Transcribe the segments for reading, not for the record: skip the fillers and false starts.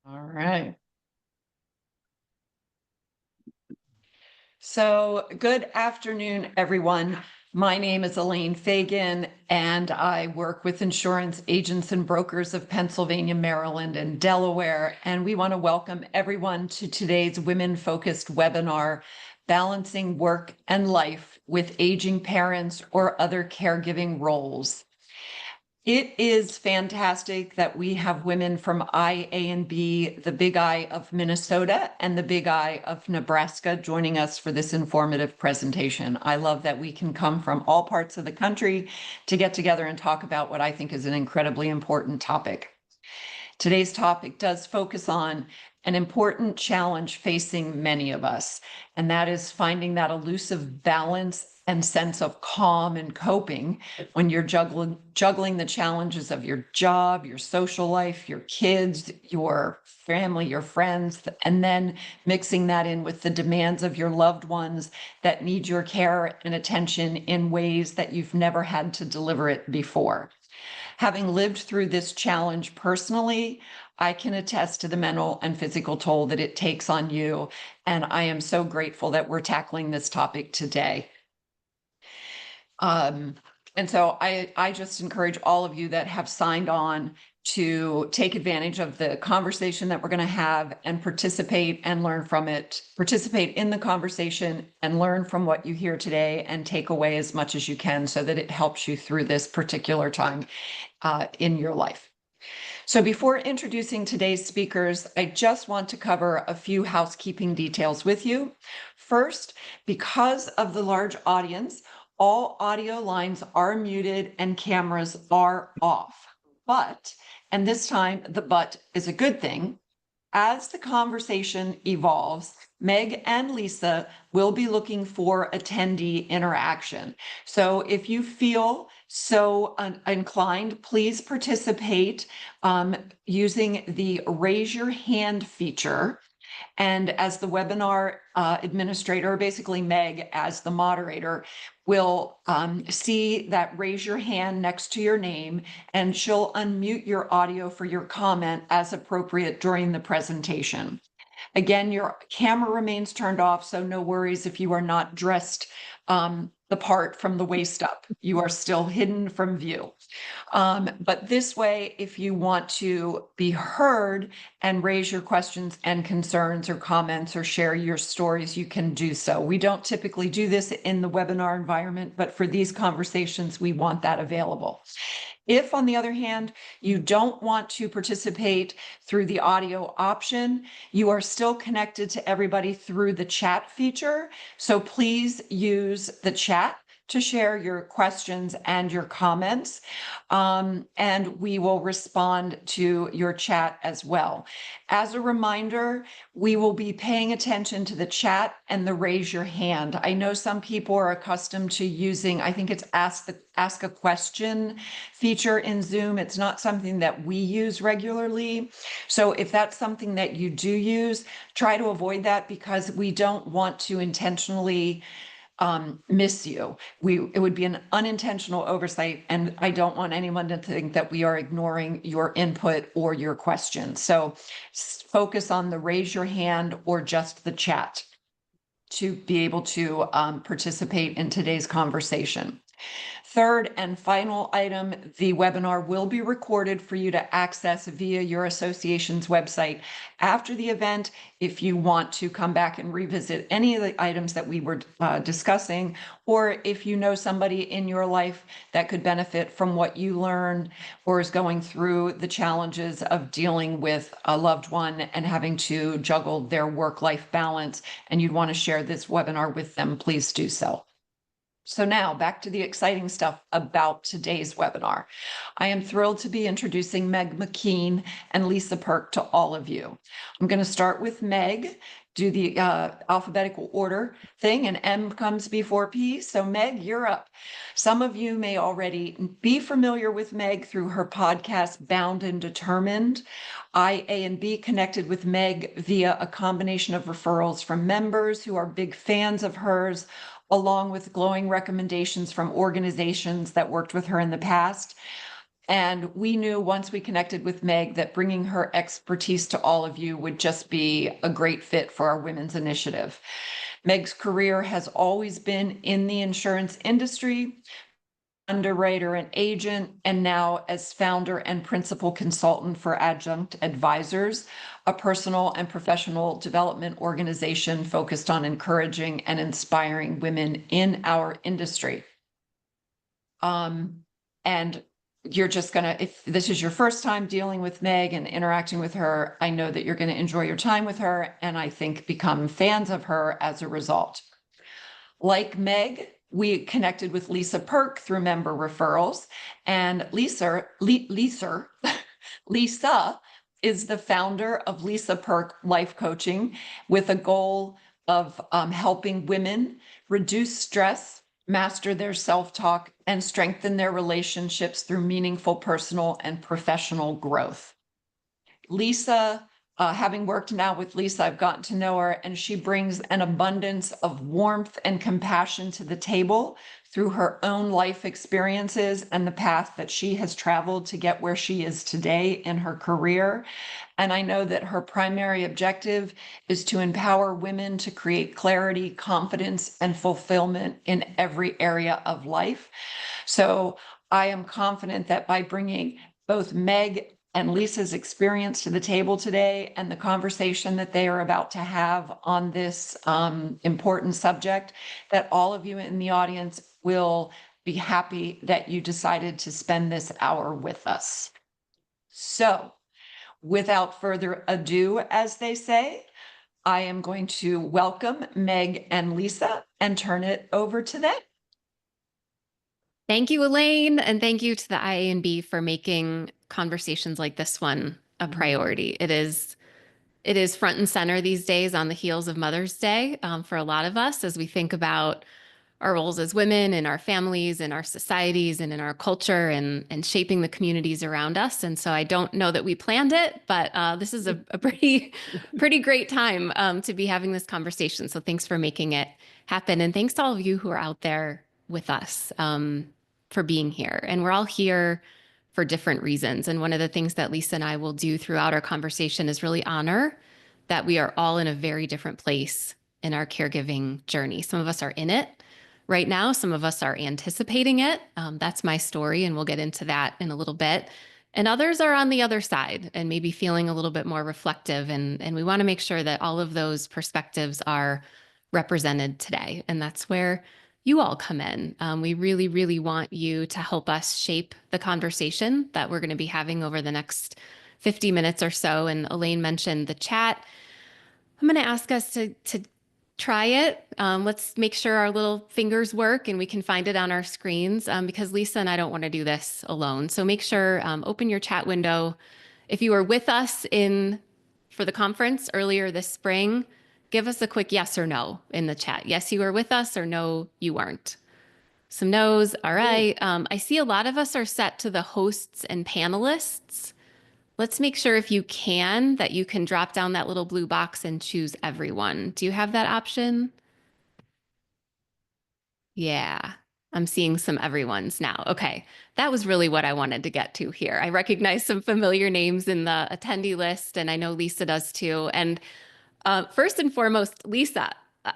All right. So good afternoon, everyone. My name is Elaine Fagan, and I work with insurance agents and brokers of Pennsylvania, Maryland, and Delaware. And we want to welcome everyone to today's women-focused webinar, Balancing Work and Life with Aging Parents or Other Caregiving Roles. It is fantastic that we have women from I, A, and B, the Big I of Minnesota and the Big I of Nebraska joining us for this informative presentation. I love that we can come from all parts of the country to get together and talk about what I think is an incredibly important topic. Today's topic does focus on an important challenge facing many of us, and that is finding that elusive balance and sense of calm and coping when you're juggling the challenges of your job, your social life, your kids, your family, your friends, and then mixing that in with the demands of your loved ones that need your care and attention in ways that you've never had to deliver it before. Having lived through this challenge personally, I can attest to the mental and physical toll that it takes on you, and I am so grateful that we're tackling this topic today. And so I just encourage all of you that have signed on to take advantage of the conversation that we're going to have and participate and learn from it, participate in the conversation and learn from what you hear today and take away as much as you can so that it helps you through this particular time in your life. So before introducing today's speakers, I just want to cover a few housekeeping details with you. First, because of the large audience, all audio lines are muted and cameras are off. But, and this time the but is a good thing, as the conversation evolves, Meg and Lisa will be looking for attendee interaction. So if you feel so inclined, please participate using the raise your hand feature. And as the webinar administrator, basically Meg as the moderator, will see that raise your hand next to your name, and she'll unmute your audio for your comment as appropriate during the presentation. Again, your camera remains turned off, so no worries if you are not dressed the part from the waist up. You are still hidden from view. But this way, if you want to be heard and raise your questions and concerns or comments or share your stories, you can do so. We don't typically do this in the webinar environment, but for these conversations, we want that available. If, on the other hand, you don't want to participate through the audio option, you are still connected to everybody through the chat feature. So please use the chat to share your questions and your comments, and we will respond to your chat as well. As a reminder, we will be paying attention to the chat and the raise your hand. I know some people are accustomed to using, I think it's ask a question feature in Zoom. It's not something that we use regularly. So if that's something that you do use, try to avoid that because we don't want to intentionally miss you. It would be an unintentional oversight, and I don't want anyone to think that we are ignoring your input or your questions. So focus on the raise your hand or just the chat to be able to participate in today's conversation. Third and final item, the webinar will be recorded for you to access via your association's website after the event if you want to come back and revisit any of the items that we were discussing, or if you know somebody in your life that could benefit from what you learned or is going through the challenges of dealing with a loved one and having to juggle their work-life balance, and you'd want to share this webinar with them, please do so. So now back to the exciting stuff about today's webinar. I am thrilled to be introducing Meg McKeen and Lisa Purk to all of you. I'm going to start with Meg, do the alphabetical order thing, and M comes before P. So Meg, you're up. Some of you may already be familiar with Meg through her podcast, Bound and Determined. I, A, and B connected with Meg via a combination of referrals from members who are big fans of hers, along with glowing recommendations from organizations that worked with her in the past. And we knew once we connected with Meg that bringing her expertise to all of you would just be a great fit for our women's initiative. Meg's career has always been in the insurance industry, underwriter and agent, and now as founder and principal consultant for Adjunct Advisors, a personal and professional development organization focused on encouraging and inspiring women in our industry. And you're just gonna, if this is your first time dealing with Meg and interacting with her, I know that you're gonna enjoy your time with her, and I think become fans of her as a result. Like Meg, we connected with Lisa Purk through member referrals, and Lisa is the founder of Lisa Purk Life Coaching, with a goal of helping women reduce stress, master their self-talk, and strengthen their relationships through meaningful personal and professional growth. Lisa, having worked now with Lisa, I've gotten to know her, and she brings an abundance of warmth and compassion to the table through her own life experiences and the path that she has traveled to get where she is today in her career. And I know that her primary objective is to empower women to create clarity, confidence, and fulfillment in every area of life. So I am confident that by bringing both Meg and Lisa's experience to the table today and the conversation that they are about to have on this important subject, that all of you in the audience will be happy that you decided to spend this hour with us. So, without further ado, as they say, I am going to welcome Meg and Lisa and turn it over to them. Thank you, Elaine, and thank you to the IANB for making conversations like this one a priority. It is front and center these days on the heels of Mother's Day for a lot of us as we think about our roles as women in our families, in our societies, and in our culture, and shaping the communities around us. And so I don't know that we planned it, but this is a pretty great time to be having this conversation. So thanks for making it happen. And thanks to all of you who are out there with us for being here. And we're all here for different reasons. And one of the things that Lisa and I will do throughout our conversation is really honor that we are all in a very different place in our caregiving journey. Some of us are in it right now. Some of us are anticipating it. That's my story, and we'll get into that in a little bit. And others are on the other side and maybe feeling a little bit more reflective. And we want to make sure that all of those perspectives are represented today. And that's where you all come in. We really, really want you to help us shape the conversation that we're going to be having over the next 50 minutes or so. And Elaine mentioned the chat. I'm going to ask us to try it. Let's make sure our little fingers work and we can find it on our screens because Lisa and I don't want to do this alone. So make sure, open your chat window. If you were with us for the conference earlier this spring, give us a quick yes or no in the chat. Yes, you were with us, or no, you weren't. Some no's. All right. I see a lot of us are set to the hosts and panelists. Let's make sure if you can, that you can drop down that little blue box and choose everyone. Do you have that option? Yeah, I'm seeing some everyone's now. Okay, that was really what I wanted to get to here. I recognize some familiar names in the attendee list, and I know Lisa does too. And first and foremost, Lisa,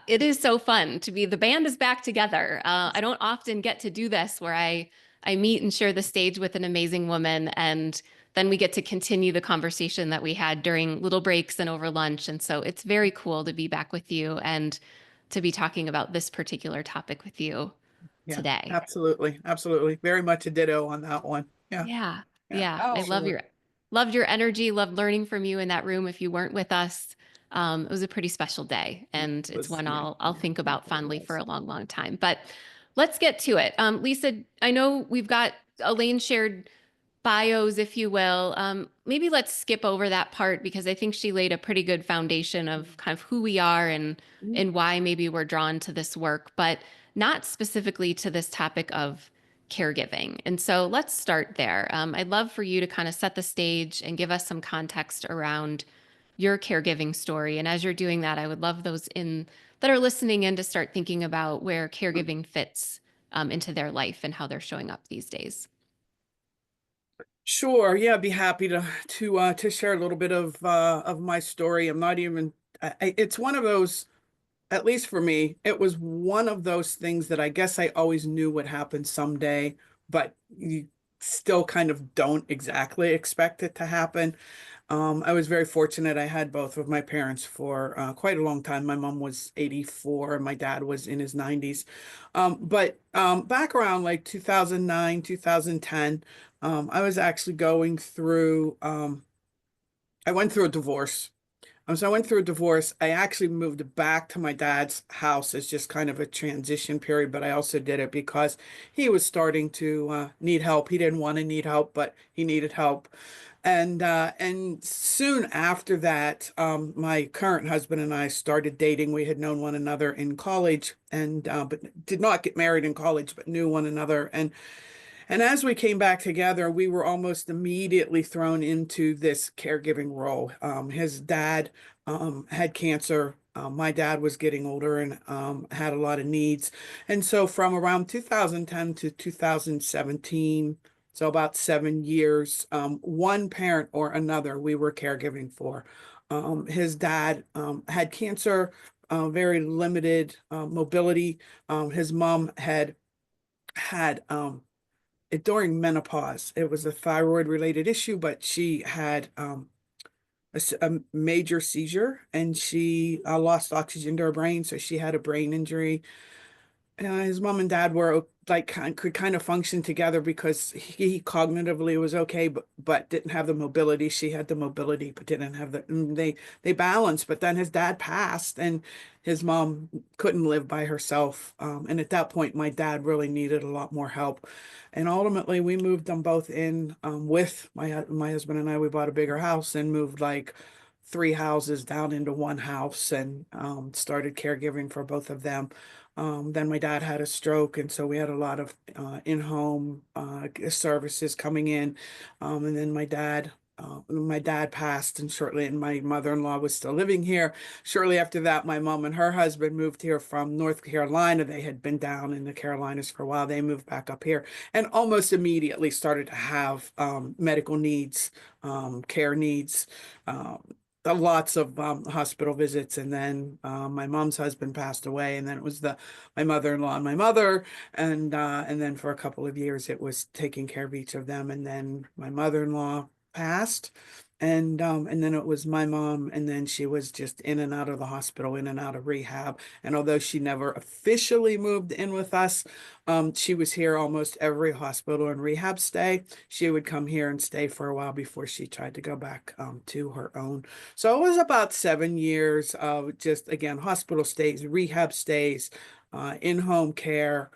it is so fun to be, the band is back together. I don't often get to do this where I meet and share the stage with an amazing woman, and then we get to continue the conversation that we had during little breaks and over lunch. And so it's very cool to be back with you and to be talking about this particular topic with you today. Absolutely. Absolutely. Very much a ditto on that one. Yeah. Oh, I loved your energy, loved learning from you in that room. If you weren't with us, it was a pretty special day, and it's one I'll think about fondly for a long, long time. But let's get to it. Lisa, I know we've got Elaine shared bios, if you will. Maybe let's skip over that part because I think she laid a pretty good foundation of kind of who we are and why maybe we're drawn to this work, but not specifically to this topic of caregiving. And so let's start there. I'd love for you to kind of set the stage and give us some context around your caregiving story. And as you're doing that, I would love those that are listening in to start thinking about where caregiving fits into their life and how they're showing up these days. Sure. Yeah, I'd be happy to share a little bit of my story. I'm not even. It's one of those. At least for me, it was one of those things that I guess I always knew would happen someday, but you still kind of don't exactly expect it to happen. I was very fortunate. I had both of my parents for quite a long time. My mom was 84 and my dad was in his 90s. But back around like 2009, 2010, I was actually going through, I went through a divorce. So I went through a divorce. I actually moved back to my dad's house as just kind of a transition period, but I also did it because he was starting to need help. He didn't want to need help, but he needed help. And soon after that, my current husband and I started dating. We had known one another in college, and but did not get married in college, but knew one another. And as we came back together, we were almost immediately thrown into this caregiving role. His dad had cancer. My dad was getting older and had a lot of needs. And so from around 2010 to 2017, so about 7 years, one parent or another we were caregiving for. His dad had cancer, very limited mobility. His mom had during menopause. It was a thyroid related issue, but she had a major seizure and she lost oxygen to her brain. So she had a brain injury. His mom and dad were like could kind of function together because he cognitively was okay, but didn't have the mobility. She had the mobility, but didn't have the. And they balanced. But then his dad passed, and his mom couldn't live by herself. And at that point, my dad really needed a lot more help. And ultimately, we moved them both in with my husband and I. We bought a bigger house and moved like three houses down into one house and started caregiving for both of them. Then my dad had a stroke, and so we had a lot of in-home services coming in. And then my dad passed, and shortly, and my mother-in-law was still living here. Shortly after that, my mom and her husband moved here from North Carolina. They had been down in the Carolinas for a while. They moved back up here, and almost immediately started to have medical needs, care needs. Lots of hospital visits, and then my mom's husband passed away, and then it was my mother-in-law and my mother, and then for a couple of years it was taking care of each of them, and then my mother-in-law passed, and then it was my mom, and then she was just in and out of the hospital, in and out of rehab, and although she never officially moved in with us, she was here almost every hospital and rehab stay. She would come here and stay for a while before she tried to go back to her own. So it was about 7 years of just, again, hospital stays, rehab stays, in-home care.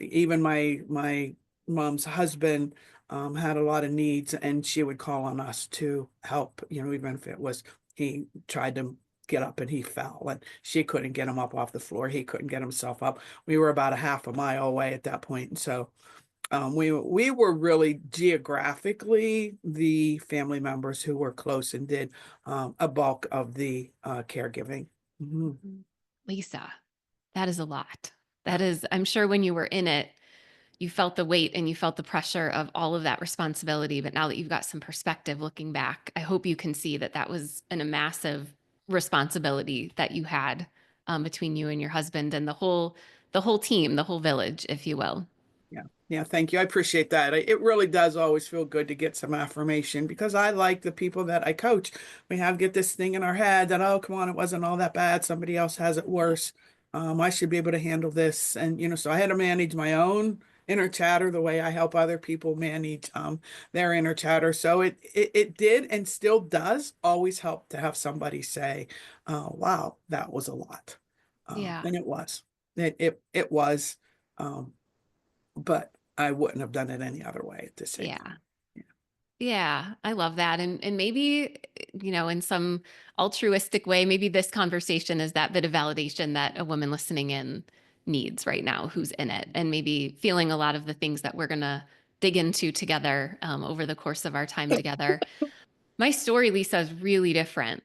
Even my mom's husband had a lot of needs, and she would call on us to help, even if it was he tried to get up and he fell and she couldn't get him up off the floor. He couldn't get himself up. We were about a half a mile away at that point. And so we were really geographically the family members who were close and did a bulk of the caregiving. Mhm. Lisa, that is a lot. That is, I'm sure when you were in it, you felt the weight and you felt the pressure of all of that responsibility. But now that you've got some perspective looking back, I hope you can see that that was a massive responsibility that you had between you and your husband and the whole team, the whole village, if you will. Yeah. Yeah. Thank you. I appreciate that. It really does always feel good to get some affirmation because I like the people that I coach. We have get this thing in our head that, oh, come on, it wasn't all that bad. Somebody else has it worse. I should be able to handle this. And, so I had to manage my own inner chatter the way I help other people manage their inner chatter. So it did and still does always help to have somebody say, wow, that was a lot. Yeah. And it was. It was. Um, but I wouldn't have done it any other way at the same Yeah. time. Yeah. Yeah, I love that. And maybe, in some altruistic way, maybe this conversation is that bit of validation that a woman listening in needs right now who's in it and maybe feeling a lot of the things that we're going to dig into together over the course of our time together. My story, Lisa, is really different.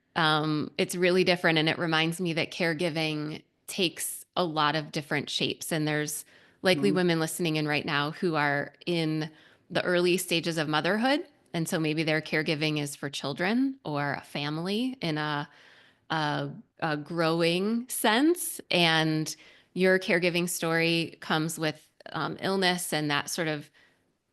It's really different. And it reminds me that caregiving takes a lot of different shapes. And there's likely Mhm. women listening in right now who are in the early stages of motherhood. And so maybe their caregiving is for children or a family in a growing sense. And your caregiving story comes with illness and that sort of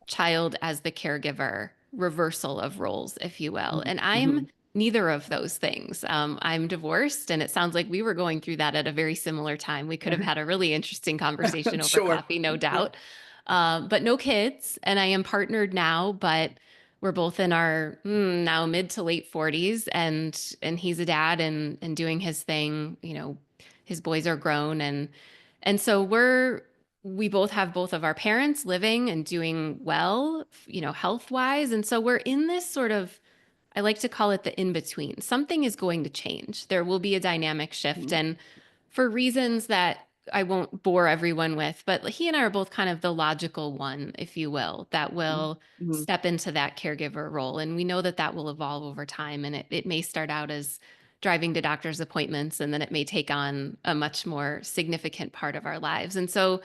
child as the caregiver reversal of roles, if you will. And I'm Mhm. neither of those things. I'm divorced, and it sounds like we were going through that at a very similar time. We could have had a really interesting conversation over Sure. coffee, no Yeah. doubt. But no kids, and I am partnered now, but we're both in our now mid to late 40s, and he's a dad and doing his thing. You know, his boys are grown, and so we both have both of our parents living and doing well, you know, health wise. And so we're in this sort of, I like to call it the in between. Something is going to change. There will be a dynamic shift. Mhm. And for reasons that I won't bore everyone with, but he and I are both kind of the logical one, if you will, that will Mhm. step into that caregiver role. And we know that that will evolve over time. And it may start out as driving to doctor's appointments, and then it may take on a much more significant part of our lives. And so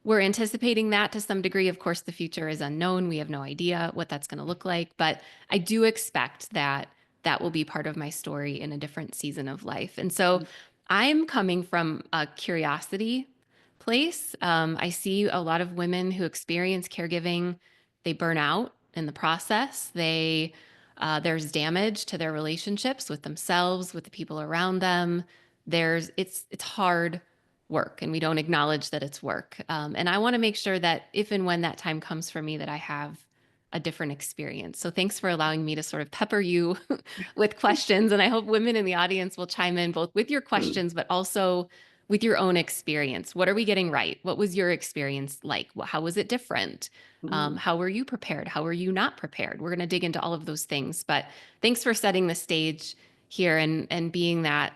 we're anticipating that to some degree. Of course, the future is unknown. We have no idea what that's going to look like, but I do expect that that will be part of my story in a different season of life. And so I'm coming from a curiosity place. I see a lot of women who experience caregiving, they burn out in the process. There's damage to their relationships with themselves, with the people around them. It's hard work, and we don't acknowledge that it's work. And I want to make sure that if and when that time comes for me, that I have a different experience. So thanks for allowing me to sort of pepper you with questions. And I hope women in the audience will chime in both with your questions, but also with your own experience. What are we getting right? What was your experience like? How was it different? Mhm. How were you prepared? How were you not prepared? We're going to dig into all of those things. But thanks for setting the stage here and being that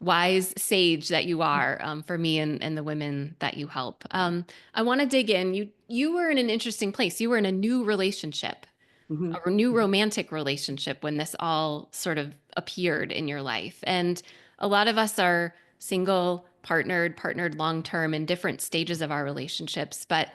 wise sage that you are for me and the women that you help. I want to dig in. You were in an interesting place. You were in a new relationship, Mhm. a new Mhm. romantic relationship when this all sort of appeared in your life. And a lot of us are single, partnered long term in different stages of our relationships. But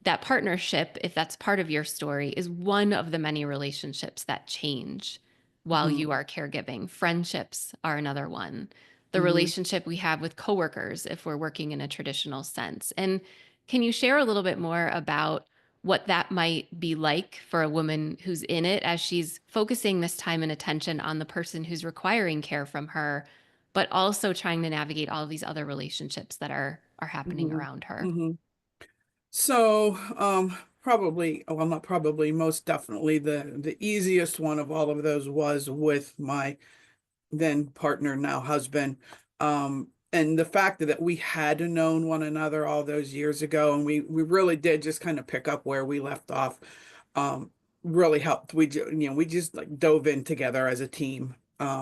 that partnership, if that's part of your story, is one of the many relationships that change while Mhm. you are caregiving. Friendships are another one. The Mhm. relationship we have with coworkers, if we're working in a traditional sense. And can you share a little bit more about what that might be like for a woman who's in it as she's focusing this time and attention on the person who's requiring care from her, but also trying to navigate all of these other relationships that are happening Mhm. around her? Mhm. So, probably, well, not probably, most definitely the easiest one of all of those was with my then partner, now husband. And the fact that we had known one another all those years ago, and we really did just kind of pick up where we left off, um, really helped. We just like dove in together as a team.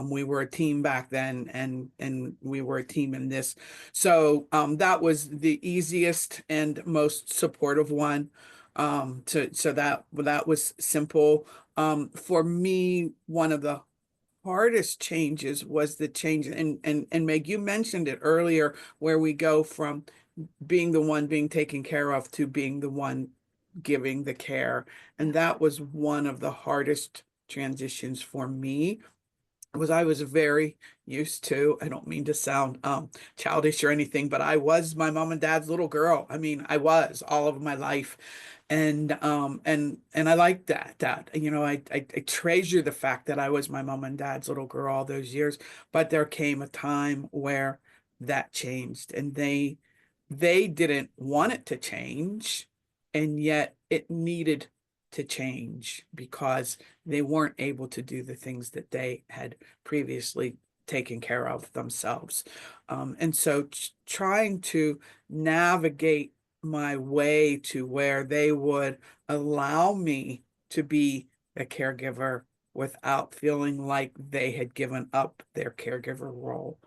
We were a team back then, and we were a team in this. So that was the easiest and most supportive one. So that was simple. For me, one of the hardest changes was the change, and Meg, you mentioned it earlier, where we go from being the one being taken care of to being the one giving the care. And that was one of the hardest transitions for me, was I was very used to, I don't mean to sound childish or anything, but I was my mom and dad's little girl. I mean, I was all of my life. And I like that, I treasure the fact that I was my mom and dad's little girl all those years. But there came a time where that changed, and they didn't want it to change, and yet it needed to change because they weren't able to do the things that they had previously taken care of themselves. And so trying to navigate my way to where they would allow me to be a caregiver without feeling like they had given up their caregiver role.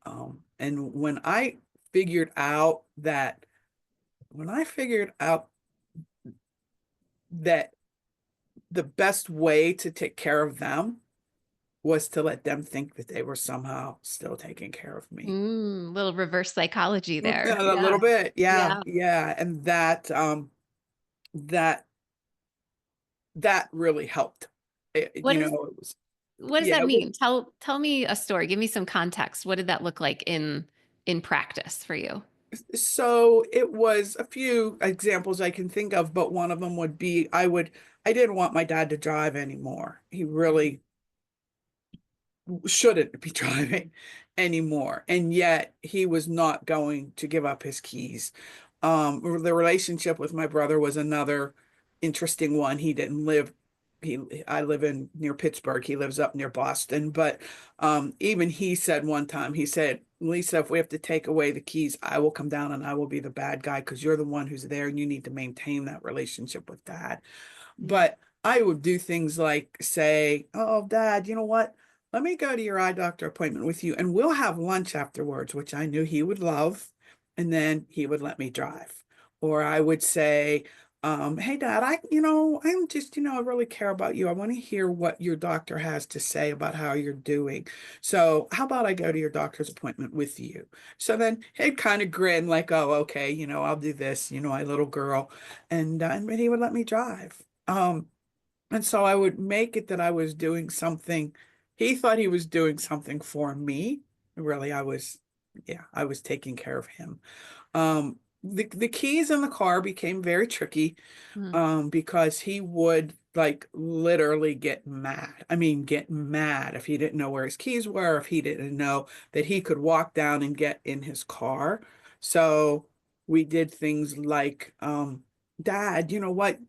And figured out that, when I figured out that the best way to take care of them was to let them think that they were somehow still taking care of me. Little reverse psychology there. A Yeah. little bit, yeah, Yeah. yeah. And that that really helped. What is, It was, what does yeah, that it was. mean? Tell me a story. Give me some context. What did that look like in practice for you? So it was a few examples I can think of, but one of them would be I didn't want my dad to drive anymore. He really shouldn't be driving anymore. And yet he was not going to give up his keys. The relationship with my brother was another interesting one. He didn't live, I live in near Pittsburgh. He lives up near Boston. But even he said one time, he said, Lisa, if we have to take away the keys, I will come down and I will be the bad guy because you're the one who's there and you need to maintain that relationship with dad. Mm, But I would do things like say, oh, dad, you know what? Let me go to your eye doctor appointment with you and we'll have lunch afterwards, which I knew he would love. And then he would let me drive. Or I would say, hey, dad, I'm just, I really care about you. I want to hear what your doctor has to say about how you're doing. So how about I go to your doctor's appointment with you? So then he'd kind of grin like, oh, okay, I'll do this, my little girl. And he would let me drive. And so I would make it that I was doing something. He thought he was doing something for me. Really, I was taking care of him. The keys in the car became very tricky, mm, because he would like literally get mad. I mean, get mad if he didn't know where his keys were, if he didn't know that he could walk down and get in his car. So we did things like, Dad, you know what?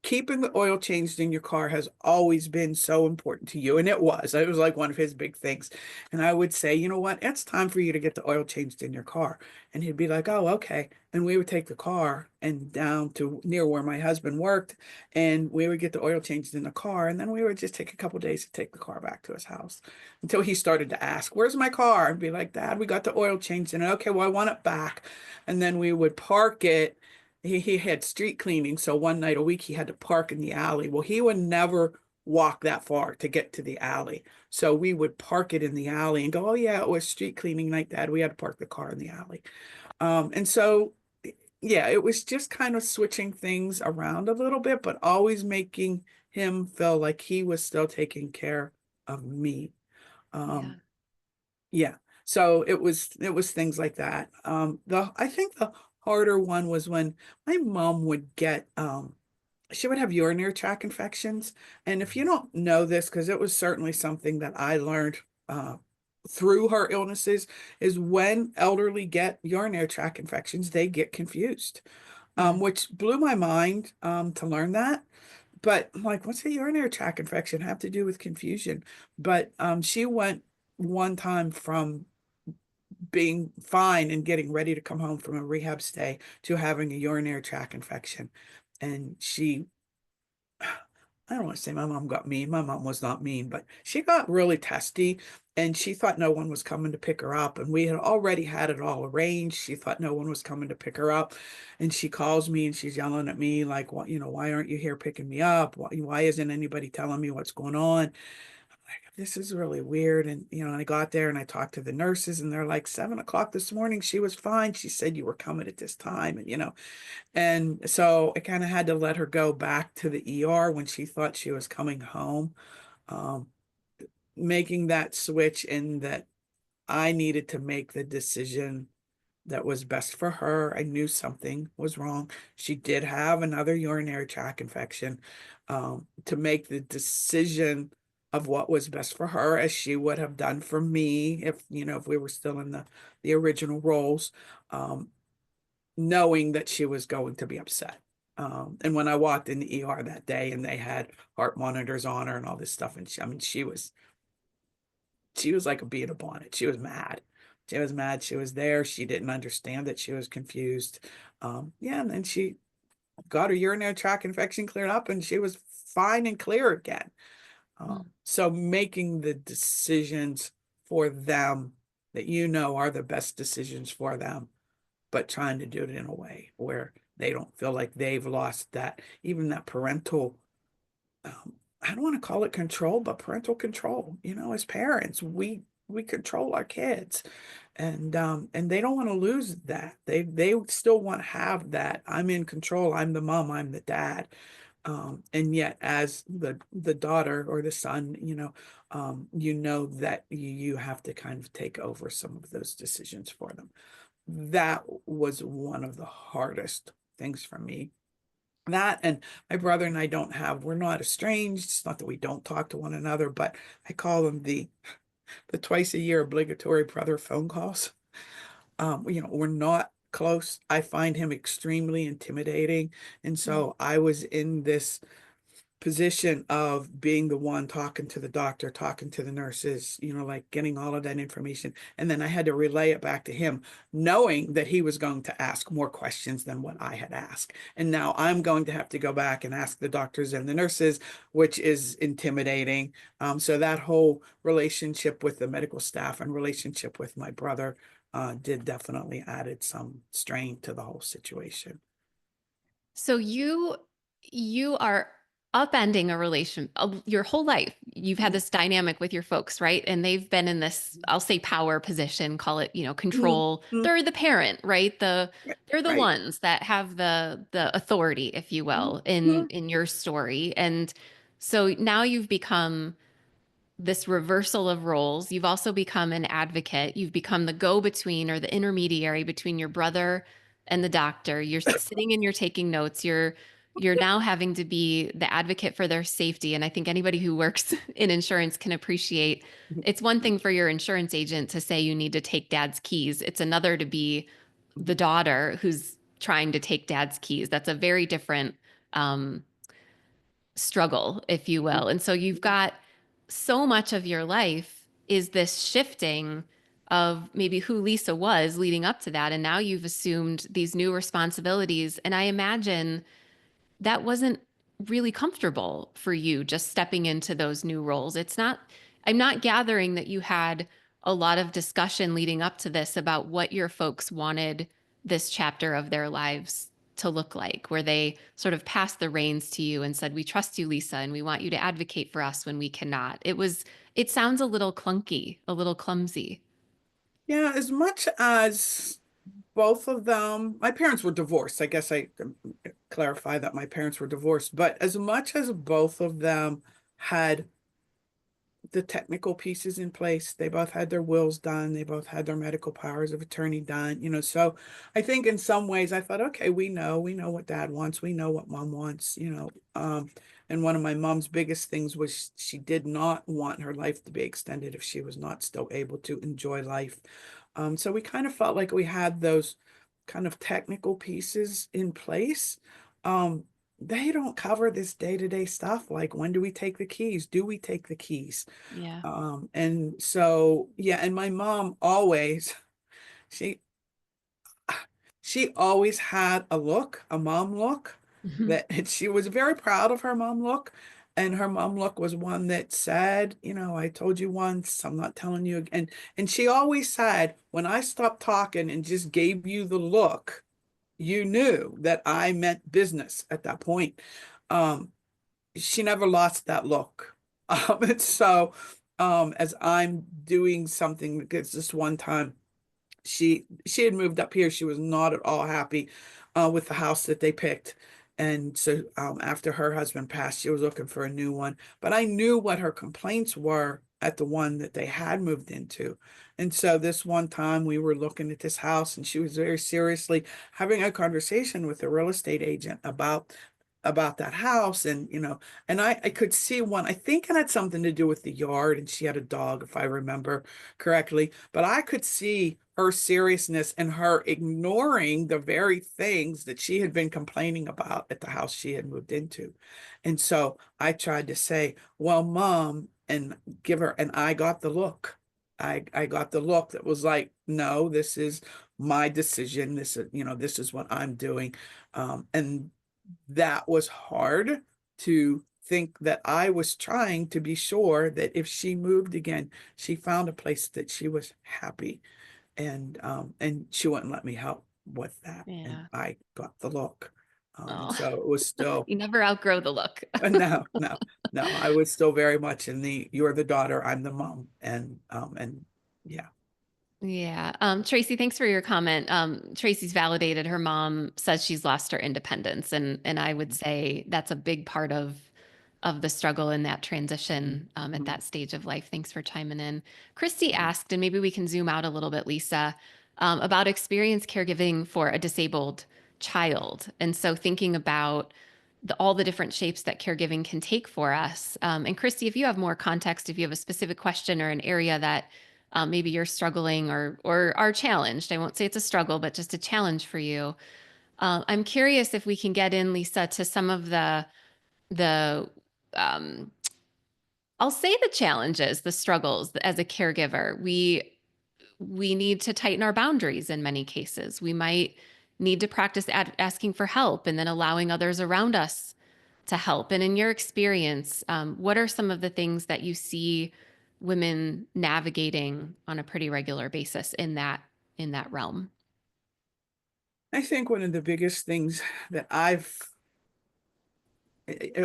Keeping the oil changed in your car has always been so important to you. And it was like one of his big things. And I would say, you know what? It's time for you to get the oil changed in your car. And he'd be like, oh, okay. And we would take the car and down to near where my husband worked. And we would get the oil changed in the car. And then we would just take a couple days to take the car back to his house until he started to ask, where's my car? I'd be like, Dad, we got the oil changed in it. Okay, well, I want it back. And then we would park it. He had street cleaning, so one night a week he had to park in the alley. Well, he would never walk that far to get to the alley. So we would park it in the alley and go, oh yeah, it was street cleaning night, Dad. We had to park the car in the alley. And so yeah, it was just kind of switching things around a little bit, but always making him feel like he was still taking care of me. yeah. Um, yeah. So it was things like that. The I think the harder one was when my mom would get she would have urinary tract infections. And if you don't know this, because it was certainly something that I learned through her illnesses, is when elderly get urinary tract infections, they get confused, Mm, which blew my mind to learn that. But I'm like, what's a urinary tract infection have to do with confusion? But she went one time from being fine and getting ready to come home from a rehab stay to having a urinary tract infection. And I don't want to say my mom got mean. My mom was not mean, but she got really testy and she thought no one was coming to pick her up. And we had already had it all arranged. She thought no one was coming to pick her up. And she calls me and she's yelling at me like, what, why aren't you here picking me up? Why isn't anybody telling me what's going on? Like, this is really weird. And, I got there and I talked to the nurses and they're like, 7 o'clock this morning, she was fine. She said you were coming at this time. And so I kind of had to let her go back to the ER when she thought she was coming home, um, making that switch in that I needed to make the decision that was best for her. I knew something was wrong. She did have another urinary tract infection, to make the decision of what was best for her, as she would have done for me if we were still in the original roles, um, knowing that she was going to be upset. And when I walked in the ER that day and they had heart monitors on her and all this stuff, and I mean, she was like a bee in a bonnet. She was mad. She was mad. She was there. She didn't understand that she was confused. Yeah, and then she got her urinary tract infection cleared up, and she was fine and clear again. mm, So making the decisions for them that are the best decisions for them, but trying to do it in a way where they don't feel like they've lost that, even that parental, I don't want to call it control, but parental control. As parents, we control our kids, and they don't want to lose that. They still want to have that. I'm in control. I'm the mom. I'm the dad. And yet as the daughter or the son, you know that you have to kind of take over some of those decisions for them. That was one of the hardest things for me. That, and my brother and I we're not estranged. It's not that we don't talk to one another, but I call them the twice a year obligatory brother phone calls. We're not close. I find him extremely intimidating. And so I was in this position of being the one talking to the doctor, talking to the nurses, like getting all of that information. And then I had to relay it back to him, knowing that he was going to ask more questions than what I had asked. And now I'm going to have to go back and ask the doctors and the nurses, which is intimidating. So that whole relationship with the medical staff and relationship with my brother did definitely added some strain to the whole situation. So you are upending a relation your whole life. You've had this dynamic with your folks, right? And they've been in this, I'll say power position, call it, control. Mhm. They're the parent, right? They're the Right. ones that have the authority, if you will, Mhm. in your story. And so now you've become this reversal of roles. You've also become an advocate. You've become the go-between or the intermediary between your brother and the doctor. You're sitting and you're taking notes. You're now having to be the advocate for their safety. And I think anybody who works in insurance can appreciate it's one thing for your insurance agent to say you need to take dad's keys. It's another to be the daughter who's trying to take dad's keys. That's a very different struggle, if you will. And so you've got so much of your life is this shifting of maybe who Lisa was leading up to that. And now you've assumed these new responsibilities. And I imagine that wasn't really comfortable for you just stepping into those new roles. I'm not gathering that you had a lot of discussion leading up to this about what your folks wanted this chapter of their lives to look like, where they sort of passed the reins to you and said, "We trust you, Lisa, and we want you to advocate for us when we cannot." It sounds a little clunky, a little clumsy. Yeah, as much as both of them, my parents were divorced. I guess I clarify that my parents were divorced, but as much as both of them had the technical pieces in place. They both had their wills done. They both had their medical powers of attorney done, so I think in some ways I thought, okay, we know what dad wants. We know what mom wants, and one of my mom's biggest things was she did not want her life to be extended if she was not still able to enjoy life. So we kind of felt like we had those kind of technical pieces in place. Um, they don't cover this day-to-day stuff like when do we take the keys? Do we take the keys? Yeah. And so yeah, and my mom always she she always had a mom look Mhm. that and she was very proud of her mom look. And her mom look was one that said, I told you once, I'm not telling you again. And she always said, when I stopped talking and just gave you the look, you knew that I meant business at that point. Um, she never lost that look. And so as I'm doing something, because this one time she had moved up here. She was not at all happy with the house that they picked. And so after her husband passed, she was looking for a new one. But I knew what her complaints were at the one that they had moved into. And so this one time we were looking at this house and she was very seriously having a conversation with the real estate agent about that house. And and I could see one, I think it had something to do with the yard, and she had a dog, if I remember correctly. But I could see her seriousness and her ignoring the very things that she had been complaining about at the house she had moved into. And so I tried to say, well, mom, and give her, and I got the look. I got the look that was like, no, this is my decision. This is what I'm doing. And that was hard to think that I was trying to be sure that if she moved again, she found a place that she was happy. And she wouldn't let me help with that. And Yeah. I got the look. And Oh, so it was still, you never outgrow the look. no, no, no, I was still very much in you're the daughter, I'm the mom. And yeah. Yeah. Tracy, thanks for your comment. Tracy's validated her mom says she's lost her independence. And I would say that's a big part of the struggle in that transition at that stage of life. Thanks for chiming in. Christy asked, and maybe we can zoom out a little bit, Lisa, about experience caregiving for a disabled child. And so thinking about all the different shapes that caregiving can take for us. And Christy, if you have more context, if you have a specific question or an area that maybe you're struggling or are challenged. I won't say it's a struggle, but just a challenge for you. I'm curious if we can get in, Lisa, to some of the um, I'll say the challenges, the struggles as a caregiver. We need to tighten our boundaries in many cases. We might need to practice asking for help and then allowing others around us to help. And in your experience, what are some of the things that you see women navigating on a pretty regular basis in that realm? I think one of the biggest things that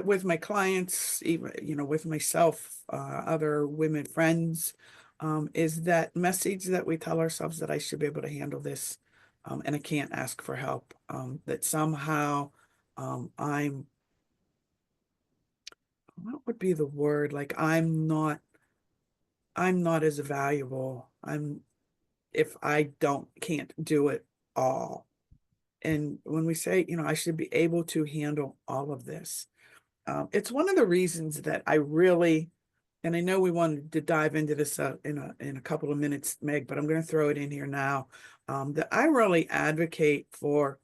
with my clients, even, with myself, other women friends, is that message that we tell ourselves that I should be able to handle this, and I can't ask for help. That somehow, I'm, what would be the word? Like I'm not as valuable. If I can't do it all. And when we say, I should be able to handle all of this, it's one of the reasons that I really, and I know we wanted to dive into this in a couple of minutes, Meg, but I'm going to throw it in here now. That I really advocate for,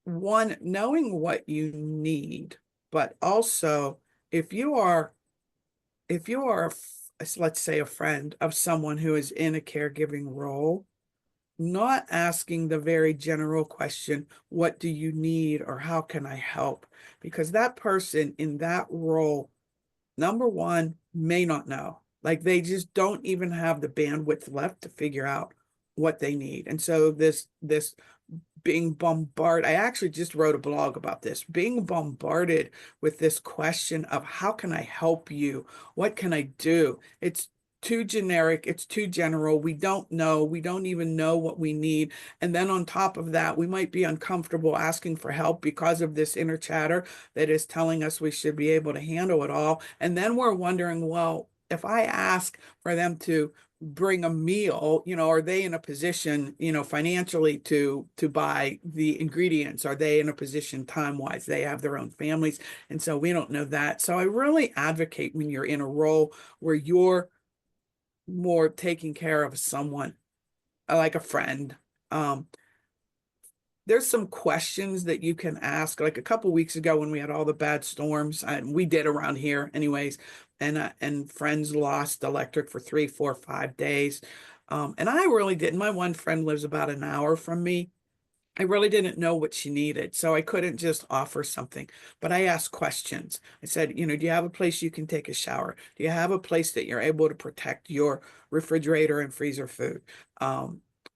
one, knowing what you need, but also if you are let's say a friend of someone who is in a caregiving role, not asking the very general question, what do you need or how can I help? Because that person in that role, number one, may not know. Like they just don't even have the bandwidth left to figure out what they need. And so this being bombarded, I actually just wrote a blog about this, being bombarded with this question of how can I help you? What can I do? It's too generic. It's too general. We don't know. We don't even know what we need. And then on top of that, we might be uncomfortable asking for help because of this inner chatter that is telling us we should be able to handle it all. And then we're wondering, well, if I ask for them to bring a meal, are they in a position, financially to buy the ingredients? Are they in a position time wise? They have their own families. And so we don't know that. So I really advocate when you're in a role where you're more taking care of someone, like a friend, there's some questions that you can ask. Like a couple weeks ago when we had all the bad storms, we did around here anyways, and friends lost electric for 3, 4, 5 days. And I really didn't. My one friend lives about an hour from me. I really didn't know what she needed, so I couldn't just offer something. But I asked questions. I said, do you have a place you can take a shower? Do you have a place that you're able to protect your refrigerator and freezer food?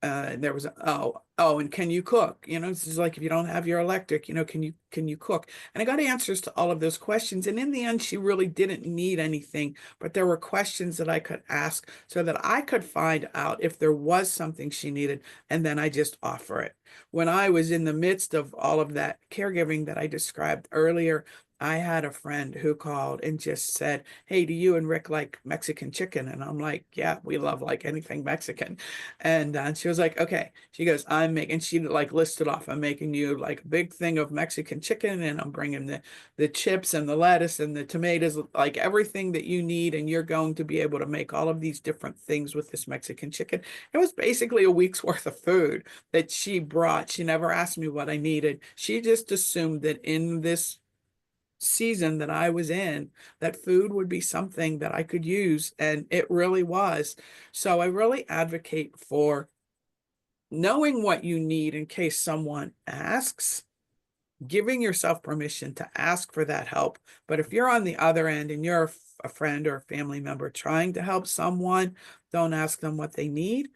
And there was, and can you cook? This is like if you don't have your electric, can you cook? And I got answers to all of those questions. And in the end, she really didn't need anything, but there were questions that I could ask so that I could find out if there was something she needed, and then I just offer it. When I was in the midst of all of that caregiving that I described earlier, I had a friend who called and just said, hey, do you and Rick like Mexican chicken? And I'm like, yeah, we love like anything Mexican. And she was like, okay. She goes, she like listed off, I'm making you like a big thing of Mexican chicken, and I'm bringing the chips and the lettuce and the tomatoes, like everything that you need. And you're going to be able to make all of these different things with this Mexican chicken. It was basically a week's worth of food that she brought. She never asked me what I needed. She just assumed that in this season that I was in, that food would be something that I could use, and it really was. So I really advocate for knowing what you need in case someone asks, giving yourself permission to ask for that help. But if you're on the other end and you're a friend or a family member trying to help someone, don't ask them what they need.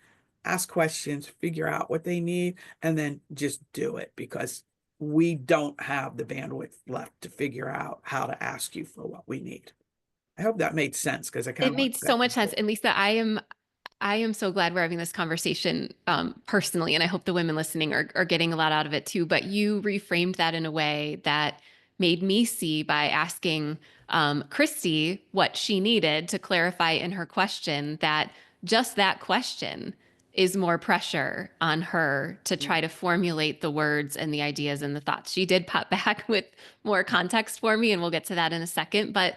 Ask questions, figure out what they need, and then just do it, because we don't have the bandwidth left to figure out how to ask you for what we need. I hope that made sense, because I kind It of made went so back much and sense. forth. And Lisa, I am so glad we're having this conversation personally, and I hope the women listening are getting a lot out of it too. But you reframed that in a way that made me see by asking Christy what she needed to clarify in her question that just that question is more pressure on her to try to formulate the words and the ideas and the thoughts. She did pop back with more context for me, and we'll get to that in a second. But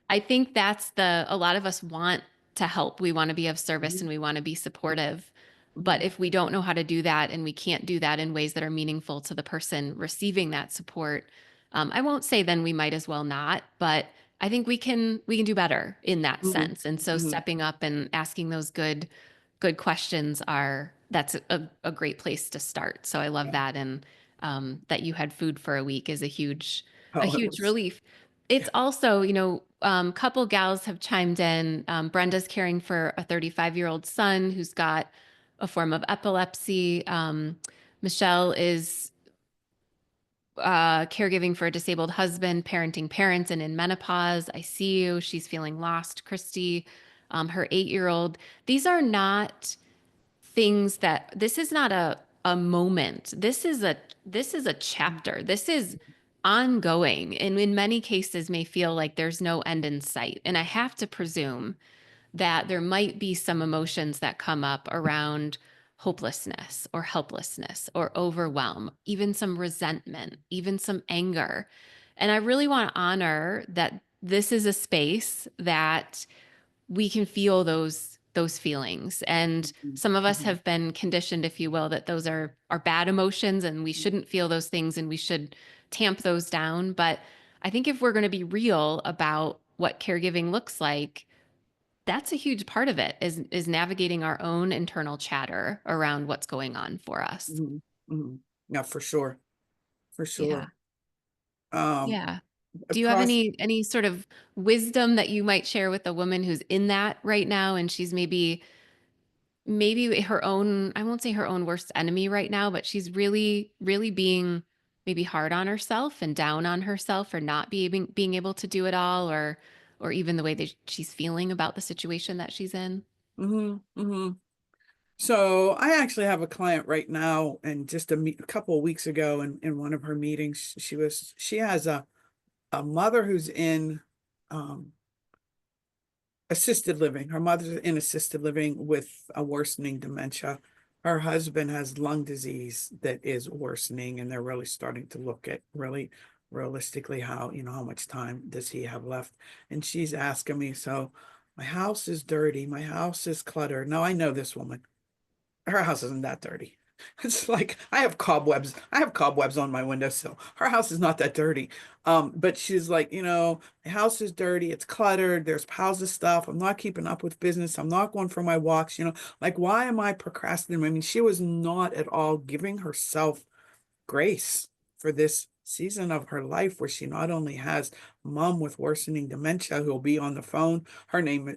I think that's a lot of us want to help. We want to be of service and we want to be supportive. But if we don't know how to do that and we can't do that in ways that are meaningful to the person receiving that support, I won't say then we might as well not, but I think we can do better in that Mhm. sense. And so Mhm. stepping up and asking those good questions that's a great place to start. So I love Yeah. that. And that you had food for a week is a Oh, it huge was, relief. yeah. It's also, couple gals have chimed in. Brenda's caring for a 35-year-old son who's got a form of epilepsy. Michelle is caregiving for a disabled husband, parenting parents, and in menopause. I see you. She's feeling lost. Christy, her 8-year-old. These are not things that this is not a moment. This is a chapter. This is ongoing and in many cases may feel like there's no end in sight. And I have to presume that there might be some emotions that come up around hopelessness or helplessness or overwhelm, even some resentment, even some anger. And I really want to honor that this is a space that we can feel those feelings. And Mhm. some of us Mhm. have been conditioned, if you will, that those are bad emotions and we shouldn't feel those things and we should tamp those down. But I think if we're going to be real about what caregiving looks like, that's a huge part of it is navigating our own internal chatter around what's going on for us. Mhm. Mhm. Yeah, for sure. For Yeah. sure. Um, Yeah. Do you have across, any sort of wisdom that you might share with a woman who's in that right now and she's maybe her own, I won't say her own worst enemy right now, but she's really being maybe hard on herself and down on herself for not being able to do it all, or even the way that she's feeling about the situation that she's in? mhm, mhm. So I actually have a client right now, and just a couple of weeks ago in one of her meetings, she has a mother who's in um assisted living. Her mother's in assisted living with a worsening dementia. Her husband has lung disease that is worsening, and they're really starting to look at really realistically how much time does he have left. And she's asking me, so my house is dirty, my house is cluttered. Now I know this woman. Her house isn't that dirty. It's like I have cobwebs. I have cobwebs on my windowsill. Her house is not that dirty. But she's like, my house is dirty. It's cluttered. There's piles of stuff. I'm not keeping up with business. I'm not going for my walks. Like, why am I procrastinating? I mean, she was not at all giving herself grace for this season of her life where she not only has mom with worsening dementia who'll be on the phone.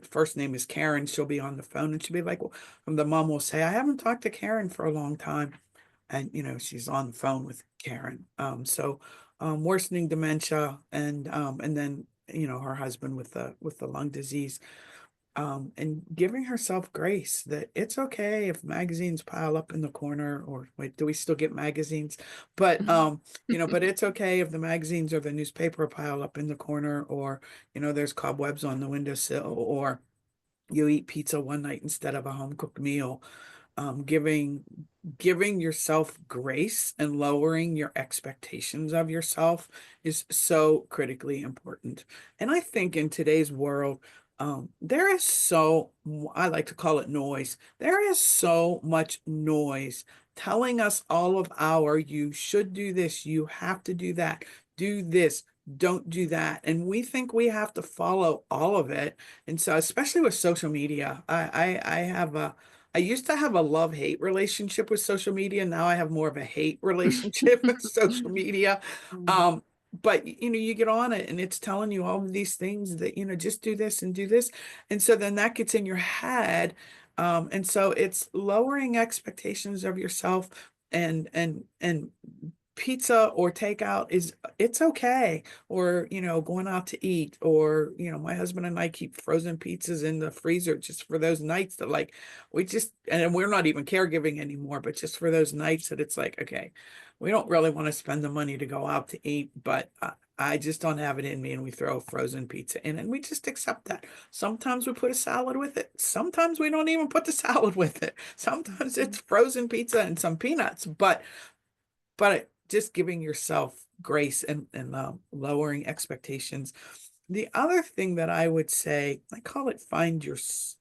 First name is Karen. She'll be on the phone and she'll be like, well, and the mom will say, I haven't talked to Karen for a long time. And she's on the phone with Karen. Worsening dementia and then her husband with the lung disease, and giving herself grace that it's okay if magazines pile up in the corner, or wait, do we still get magazines? But but it's okay if the magazines or the newspaper pile up in the corner, or there's cobwebs on the windowsill, or you eat pizza one night instead of a home cooked meal. Giving yourself grace and lowering your expectations of yourself is so critically important. And I think in today's world, there is I like to call it noise. There is so much noise telling us all of you should do this, you have to do that, do this, don't do that. And we think we have to follow all of it. And so, especially with social media, I used to have a love-hate relationship with social media. Now I have more of a hate relationship with social media. Um, but you get on it and it's telling you all of these things that, just do this and do this. And so then that gets in your head. And so it's lowering expectations of yourself and pizza or takeout it's okay, or going out to eat, or my husband and I keep frozen pizzas in the freezer just for those nights that like we just, and we're not even caregiving anymore, but just for those nights that it's like, okay, we don't really want to spend the money to go out to eat, but I just don't have it in me, and we throw frozen pizza in and we just accept that. Sometimes we put a salad with it, sometimes we don't even put the salad with it, sometimes it's frozen pizza and some peanuts, but just giving yourself grace and lowering expectations. The other thing that I would say, I call it find your space.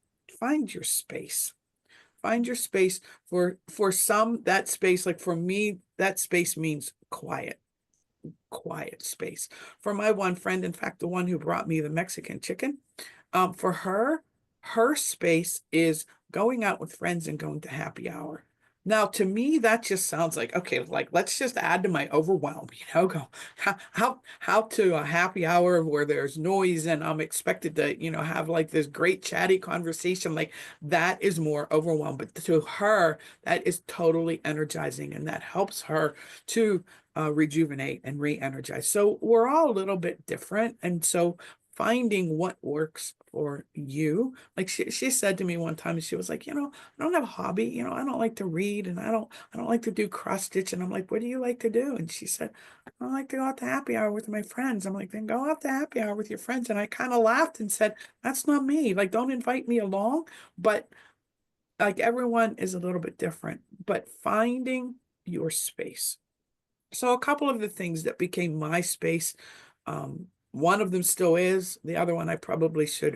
Find your space. For some, that space, like for me, that space means quiet space. For my one friend, in fact, the one who brought me the Mexican chicken, for her space is going out with friends and going to happy hour. Now, to me, that just sounds like, okay, like let's just add to my overwhelm, go how to a happy hour where there's noise and I'm expected to, have like this great chatty conversation. Like that is more overwhelmed. But to her, that is totally energizing, and that helps her to rejuvenate and re-energize. So we're all a little bit different. And so finding what works for you. Like she said to me one time, she was like, I don't have a hobby, I don't like to read, and I don't like to do cross stitch. And I'm like, what do you like to do? And she said, I like to go out to happy hour with my friends. I'm like, then go out to happy hour with your friends. And I kind of laughed and said, that's not me. Like, don't invite me along. But like everyone is a little bit different, but finding your space. So a couple of the things that became my space, one of them still is. The other one I probably should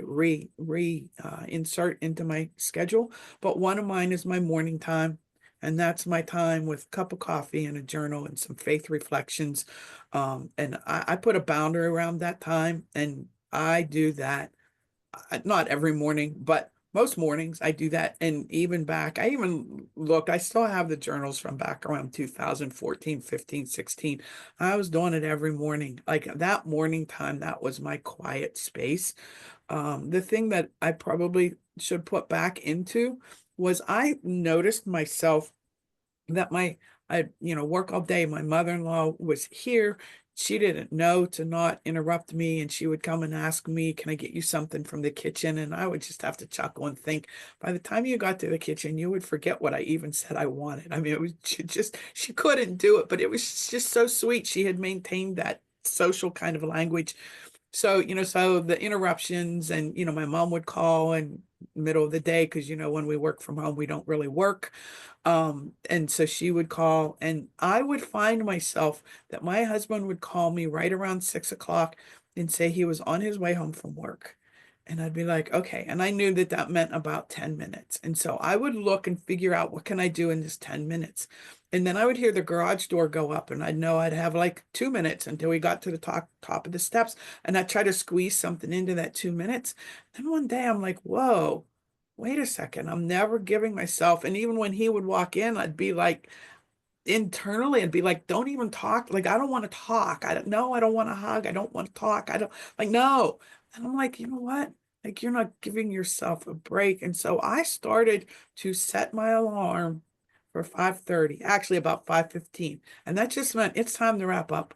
insert into my schedule. But one of mine is my morning time, and that's my time with a cup of coffee and a journal and some faith reflections. And I put a boundary around that time, and I do that not every morning, but most mornings I do that. And even back, I even looked, I still have the journals from back around 2014, 15, 16. I was doing it every morning. Like that morning time, that was my quiet space. The thing that I probably should put back into was I noticed myself that I work all day. My mother-in-law was here. She didn't know to not interrupt me, and she would come and ask me, can I get you something from the kitchen? And I would just have to chuckle and think, by the time you got to the kitchen, you would forget what I even said I wanted. I mean, it was she couldn't do it, but it was just so sweet. She had maintained that social kind of language. So, so the interruptions, and, my mom would call in middle of the day because, when we work from home, we don't really work. And so she would call, and I would find myself that my husband would call me right around 6 o'clock and say he was on his way home from work. And I'd be like, okay. And I knew that that meant about 10 minutes. And so I would look and figure out what can I do in this 10 minutes. And then I would hear the garage door go up, and I'd know I'd have like 2 minutes until we got to the top of the steps. And I'd try to squeeze something into that 2 minutes. Then one day I'm like, whoa, wait a second. I'm never giving myself. And even when he would walk in, I'd be like, internally, I'd be like, don't even talk. Like, I don't want to talk. I don't know. I don't want to hug. I don't want to talk. I don't like, no. And I'm like, you know what? Like, you're not giving yourself a break. And so I started to set my alarm for 5:30, actually about 5:15. And that just meant it's time to wrap up.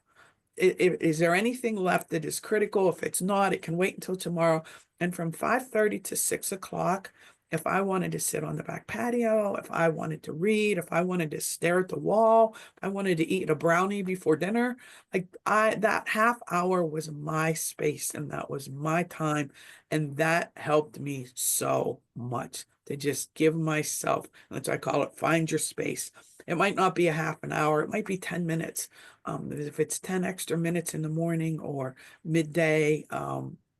Is there anything left that is critical? If it's not, it can wait until tomorrow. And from 5:30 to 6 o'clock, if I wanted to sit on the back patio, if I wanted to read, if I wanted to stare at the wall, if I wanted to eat a brownie before dinner, like that half hour was my space, and that was my time. And that helped me so much to just give myself, that's what I call it, find your space. It might not be a half an hour, it might be 10 minutes. If it's 10 extra minutes in the morning or midday.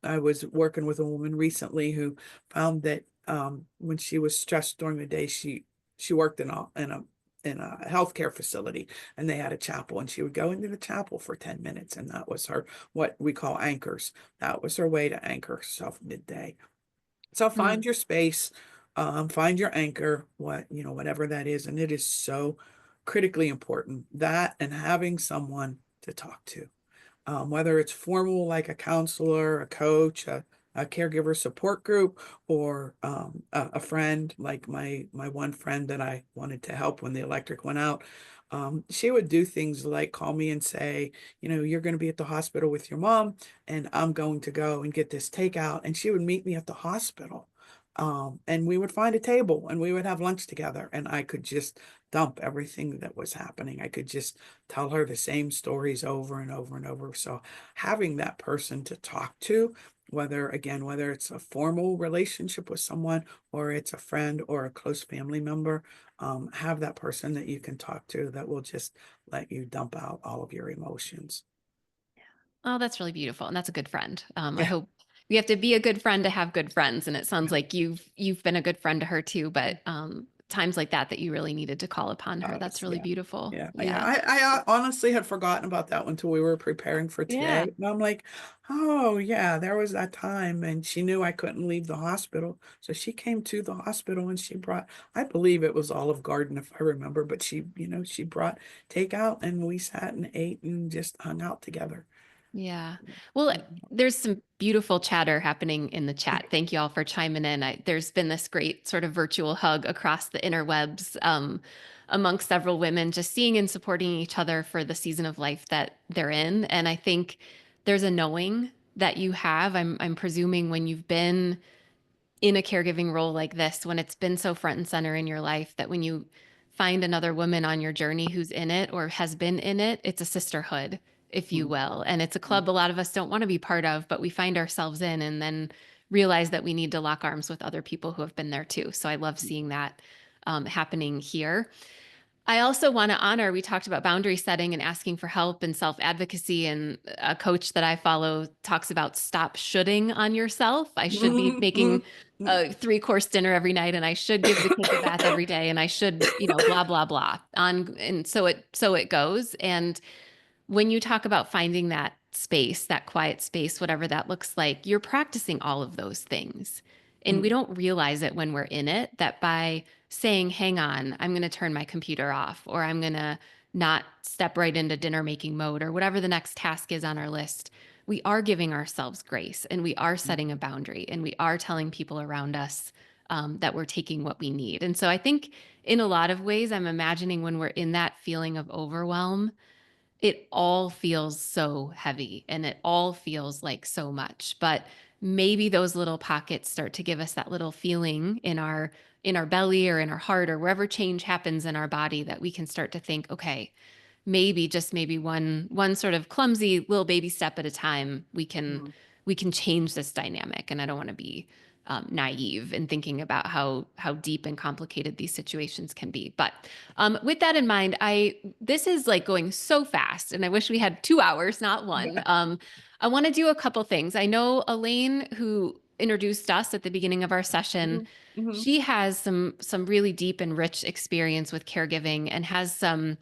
I was working with a woman recently who found that when she was stressed during the day, she worked in a healthcare facility, and they had a chapel, and she would go into the chapel for 10 minutes, and that was her, what we call anchors. That was her way to anchor herself midday. So find your space, find your anchor, whatever that is. And it is so critically important, that and having someone to talk to, whether it's formal, like a counselor, a coach, a caregiver support group, or a friend, like my one friend that I wanted to help when the electric went out. She would do things like call me and say, you're going to be at the hospital with your mom, and I'm going to go and get this takeout. And she would meet me at the hospital. And we would find a table and we would have lunch together, and I could just dump everything that was happening. I could just tell her the same stories over and over and over. So having that person to talk to, whether it's a formal relationship with someone, or it's a friend or a close family member, have that person that you can talk to that will just let you dump out all of your emotions. Oh, that's really beautiful. And that's a good friend. I Yeah. hope you have to be a good friend to have good friends. And it sounds like you've been a good friend to her too, but times like that you really needed to call upon her. That's really Yeah. beautiful. Yeah. Yeah. I honestly had forgotten about that one until we were preparing for Yeah. today. And I'm like, oh, yeah, there was that time. And she knew I couldn't leave the hospital. So she came to the hospital and she brought, I believe it was Olive Garden, if I remember, but she brought takeout, and we sat and ate and just hung out together. Yeah. Well, there's some beautiful chatter happening in the chat. Thank you all for chiming in. There's been this great sort of virtual hug across the interwebs amongst several women, just seeing and supporting each other for the season of life that they're in. And I think there's a knowing that you have. I'm presuming when you've been in a caregiving role like this, when it's been so front and center in your life, that when you find another woman on your journey who's in it or has been in it, it's a sisterhood, if you Mhm. will. And it's a club a lot of us don't want to be part of, but we find ourselves in and then realize that we need to lock arms with other people who have been there too. So I love seeing that happening here. I also want to honor, we talked about boundary setting and asking for help and self advocacy. And a coach that I follow talks about stop shoulding on yourself. I should be making a 3-course dinner every night, and I should give the kids a bath every day, and I should, blah, blah, blah. And so it goes. And when you talk about finding that space, that quiet space, whatever that looks like, you're practicing all of those things. And we don't realize it when we're in it, that by saying, hang on, I'm going to turn my computer off, or I'm going to not step right into dinner making mode, or whatever the next task is on our list, we are giving ourselves grace, and we are setting a boundary, and we are telling people around us that we're taking what we need. And so I think in a lot of ways, I'm imagining when we're in that feeling of overwhelm, it all feels so heavy and it all feels like so much. But maybe those little pockets start to give us that little feeling in our belly or in our heart or wherever change happens in our body, that we can start to think, okay, maybe, just maybe, one sort of clumsy little baby step at a time, we can change this dynamic. And I don't want to be naive in thinking about how deep and complicated these situations can be. But with that in mind, this is like going so fast, and I wish we had 2 hours, not one. I want to do a couple things. I know Elaine, who introduced us at the beginning of our session, she has some really deep and rich experience with caregiving and has some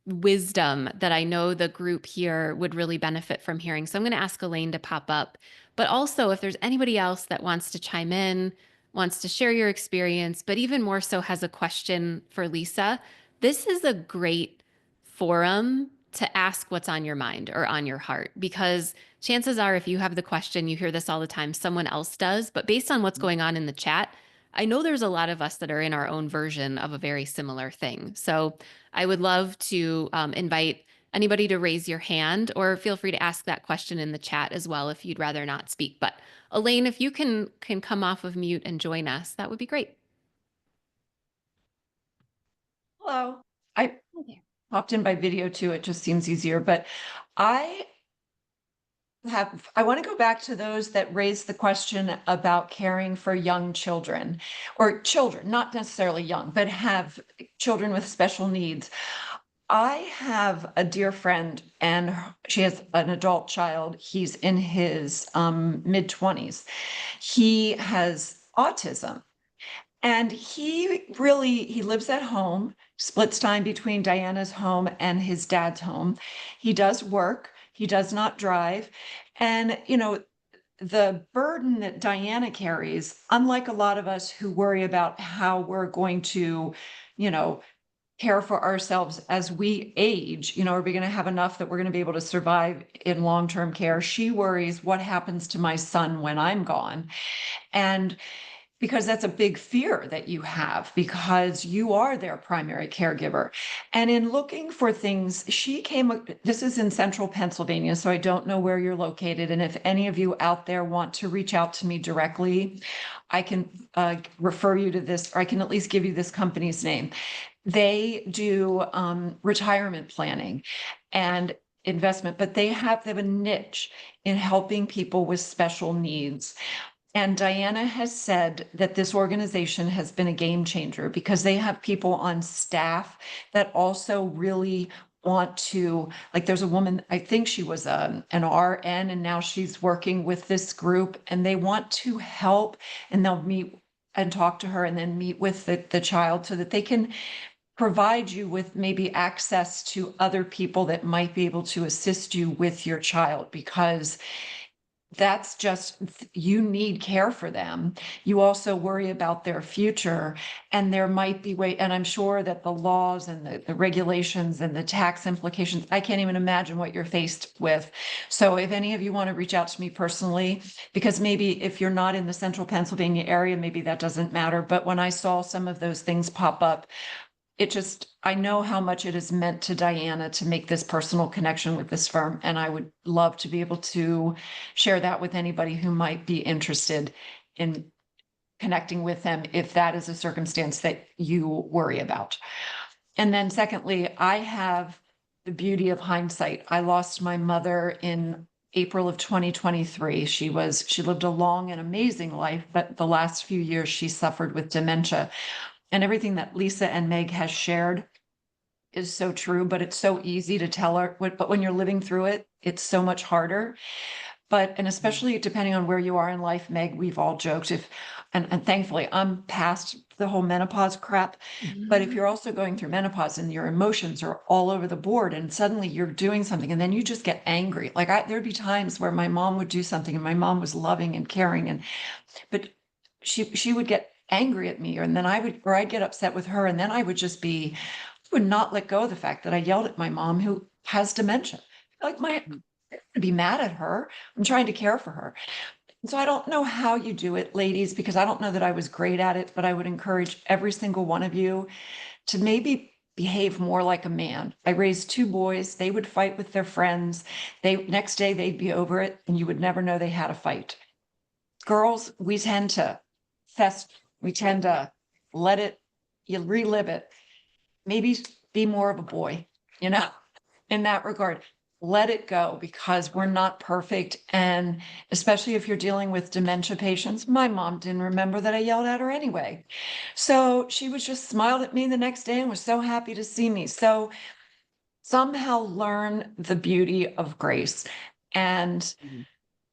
wisdom that I know the group here would really benefit from hearing. So I'm going to ask Elaine to pop up. But also, if there's anybody else that wants to chime in, wants to share your experience, but even more so has a question for Lisa, this is a great forum to ask what's on your mind or on your heart, because chances are, if you have the question, you hear this all the time, someone else does. But based on what's going on in the chat, I know there's a lot of us that are in our own version of a very similar thing. So I would love to invite anybody to raise your hand, or feel free to ask that question in the chat as well if you'd rather not speak. But Elaine, if you can come off of mute and join us, that would be great. Hello. I popped in by video too. It just seems easier, but I I want to go back to those that raised the question about caring for young children, or children, not necessarily young, but have children with special needs. I have a dear friend, and she has an adult child. He's in his mid-20s. He has autism. And he lives at home, splits time between Diana's home and his dad's home. He does work, he does not drive. And, the burden that Diana carries, unlike a lot of us who worry about how we're going to, you know, care for ourselves as we age. Are we going to have enough that we're going to be able to survive in long-term care? She worries, what happens to my son when I'm gone? And because that's a big fear that you have, because you are their primary caregiver. And in looking for things, this is in central Pennsylvania, so I don't know where you're located. And if any of you out there want to reach out to me directly, I can refer you to this, or I can at least give you this company's name. They do retirement planning and investment, but they have a niche in helping people with special needs. And Diana has said that this organization has been a game changer because they have people on staff that also really want to, like there's a woman, I think she was an RN, and now she's working with this group, and they want to help, and they'll meet and talk to her and then meet with the child so that they can provide you with maybe access to other people that might be able to assist you with your child, because that's just, you need care for them. You also worry about their future, and there might be and I'm sure that the laws and the regulations and the tax implications, I can't even imagine what you're faced with. So if any of you want to reach out to me personally, because maybe if you're not in the central Pennsylvania area, maybe that doesn't matter. But when I saw some of those things pop up, I know how much it has meant to Diana to make this personal connection with this firm. And I would love to be able to share that with anybody who might be interested in connecting with them, if that is a circumstance that you worry about. And then secondly, I have the beauty of hindsight. I lost my mother in April of 2023. She lived a long and amazing life, but the last few years she suffered with dementia. And everything that Lisa and Meg has shared is so true, but it's so easy to tell her. But when you're living through it, it's so much harder. And especially depending on where you are in life, Meg, we've all joked and thankfully I'm past the whole menopause crap. But if you're also going through menopause and your emotions are all over the board, and suddenly you're doing something and then you just get angry. Like there'd be times where my mom would do something and my mom was loving and caring, but she would get angry at me, and then I'd get upset with her, and then I would not let go of the fact that I yelled at my mom, who has dementia. To be mad at her. I'm trying to care for her. And so I don't know how you do it, ladies, because I don't know that I was great at it, but I would encourage every single one of you to maybe behave more like a man. I raised 2 boys. They would fight with their friends. Next day they'd be over it, and you would never know they had a fight. Girls, we tend to we tend to you relive it. Maybe be more of a boy, in that regard. Let it go, because we're not perfect. And especially if you're dealing with dementia patients, my mom didn't remember that I yelled at her anyway. So she was just smiled at me the next day and was so happy to see me. So somehow learn the beauty of grace. And,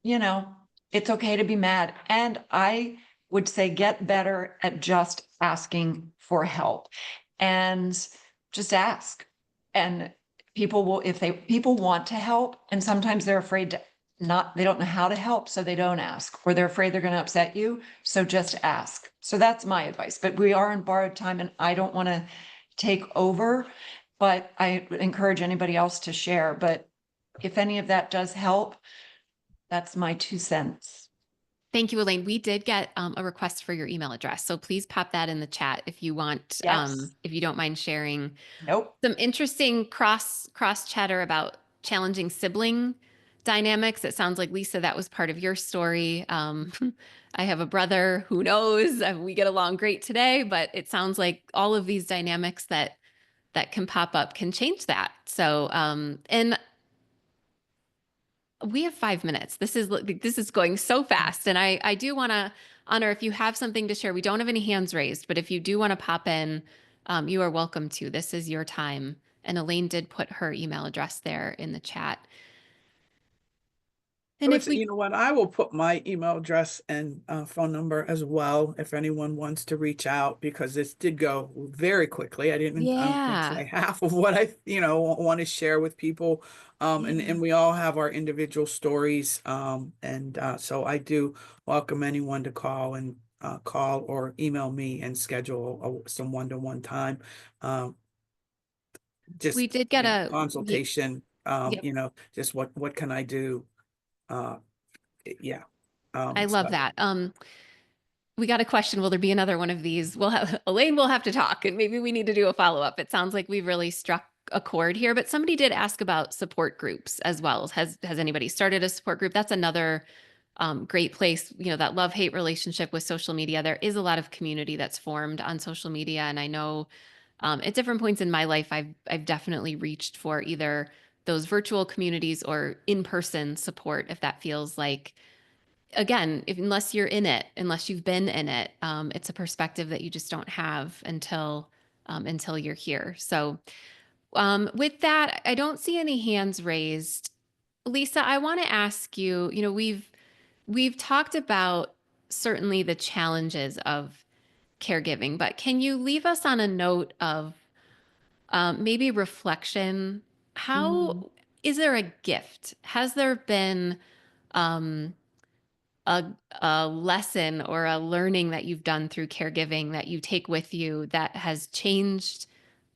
it's okay to be mad. And I would say get better at just asking for help, and just ask. And people will, people want to help, and sometimes they're afraid they don't know how to help, so they don't ask, or they're afraid they're going to upset you. So just ask. So that's my advice. But we are in borrowed time, and I don't want to take over, but I encourage anybody else to share. But if any of that does help, that's my 2 cents. Thank you, Elaine. We did get a request for your email address, so please pop that in the chat if you want. Yes. If you don't mind sharing. Nope. Some interesting cross chatter about challenging sibling dynamics. It sounds like, Lisa, that was part of your story. I have a brother. Who knows? We get along great today, but it sounds like all of these dynamics that can pop up can change that. So, and we have 5 minutes. This is going so fast. And I do want to honor, if you have something to share. We don't have any hands raised, but if you do want to pop in, you are welcome to. This is your time. And Elaine did put her email address there in the chat. And You know what, I will put my email address and phone number as well if anyone wants to reach out, because this did go very quickly. I didn't say half of what I want to share with people, and we all have our individual stories, and so I do welcome anyone to call or email me and schedule some one-to-one time. just We did get a, consultation, yep, just what can I do? Uh, yeah. I love So, that. We got a question. Will there be another one of these? Elaine will have to talk and maybe we need to do a follow-up. It sounds like we've really struck a chord here, but somebody did ask about support groups as well. Has anybody started a support group? That's another great place, that love-hate relationship with social media. There is a lot of community that's formed on social media. And I know at different points in my life, I've definitely reached for either those virtual communities or in-person support if that feels like, again, unless you're in it, unless you've been in it, it's a perspective that you just don't have until you're here. So with that, I don't see any hands raised. Lisa, I want to ask you, we've talked about certainly the challenges of caregiving, but can you leave us on a note of maybe reflection? mhm. How is there a gift? Has there been um, a, a lesson or a learning that you've done through caregiving that you take with you that has changed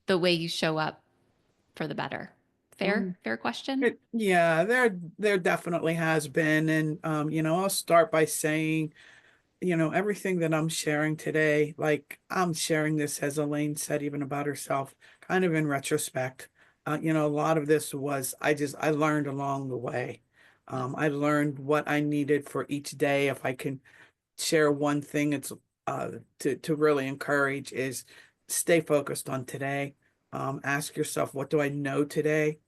the way you show up for the better? Fair, Mm. fair question. Yeah, there definitely has been. And I'll start by saying, everything that I'm sharing today, like I'm sharing this, as Elaine said, even about herself, kind of in retrospect. A lot of this was I learned along the way. Yes. I learned what I needed for each day. If I can share one thing, it's to really encourage is stay focused on today. Ask yourself, what do I know today?